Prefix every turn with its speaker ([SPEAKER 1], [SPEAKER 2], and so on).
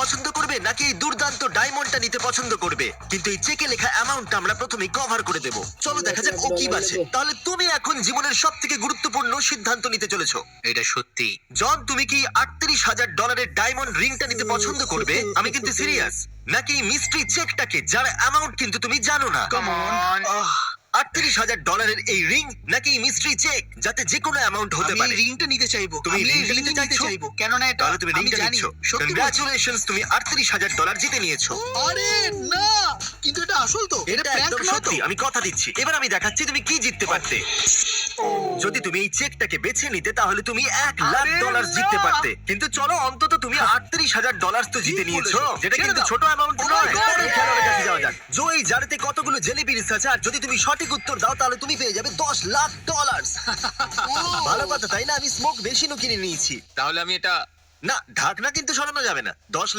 [SPEAKER 1] পছন্দ করবে নাকি এই দুর্দান্ত ডায়মন্ডটা নিতে পছন্দ করবে? কিন্তু এই চেকে লেখা অ্যামাউন্টটা আমরা প্রথমেই কভার করে দেব। চলো দেখা যাক ও কি বাছে। তাহলে তুমি এখন জীবনের সব থেকে গুরুত্বপূর্ণ সিদ্ধান্ত নিতে চলেছো।
[SPEAKER 2] এটা সত্যি।
[SPEAKER 1] জন, তুমি কি $38,000 ডায়মন্ড রিংটা নিতে পছন্দ করবে? আমি কিন্তু সিরিয়াস। নাকি মিস্ট্রি চেকটাকে, যার অ্যামাউন্ট কিন্তু তুমি জানো না?
[SPEAKER 2] Come on.
[SPEAKER 1] $38,000 এই রিং নাকি মিস্ট্রি চেক, যাতে যে কোনো অ্যামাউন্ট হতে
[SPEAKER 2] আমি
[SPEAKER 1] পারে?
[SPEAKER 2] এই রিংটা নিতে চাইবো।
[SPEAKER 1] তুমি
[SPEAKER 2] আমি এই
[SPEAKER 1] রিংটা নিতে
[SPEAKER 2] রিংটা নিতে
[SPEAKER 1] চাইছো?
[SPEAKER 2] চাইবো। কেন না এটা
[SPEAKER 1] তাহলে তুমি
[SPEAKER 2] আমি
[SPEAKER 1] রিংটা
[SPEAKER 2] জানি।
[SPEAKER 1] নিচ্ছ।
[SPEAKER 2] সত্যি বলছি।
[SPEAKER 1] কংগ্রাচুলেশনস, তুমি $38,000 জিতে নিয়েছো।
[SPEAKER 2] আরে না, কিন্তু এটা আসল তো? এটা
[SPEAKER 1] এটা
[SPEAKER 2] প্র্যাঙ্ক
[SPEAKER 1] একদম
[SPEAKER 2] নয় তো?
[SPEAKER 1] সত্যি, আমি কথা দিচ্ছি। এবার আমি দেখাচ্ছি তুমি কি জিততে পারতে। যদি তুমি এই চেকটাকে বেছে নিতে তাহলে তুমি $1,00,000
[SPEAKER 2] না!
[SPEAKER 1] জিততে পারতে। কিন্তু চলো, অন্তত তুমি $38,000 তো জিতে নিয়েছো,
[SPEAKER 2] বলেছো।
[SPEAKER 1] যেটা
[SPEAKER 2] ছেড়ে
[SPEAKER 1] কিন্তু
[SPEAKER 2] দাও।
[SPEAKER 1] ছোট অ্যামাউন্ট
[SPEAKER 2] Oh my
[SPEAKER 1] নয়।
[SPEAKER 2] God!
[SPEAKER 1] পরের খেলোয়াড়ের কাছে যাওয়া যাক। জো, এই জারেতে কতগুলো জেলি বিনস আছে, আর যদি তুমি সঠিক উত্তর দাও তাহলে তুমি পেয়ে যাবে $10,00,000। ভালো কথা, তাই না? আমি স্মোক বেশিনও কিনে নিয়েছি।
[SPEAKER 3] তাহলে আমি এটা
[SPEAKER 1] না, ঢাকনা কিন্তু সরানো যাবে না। 10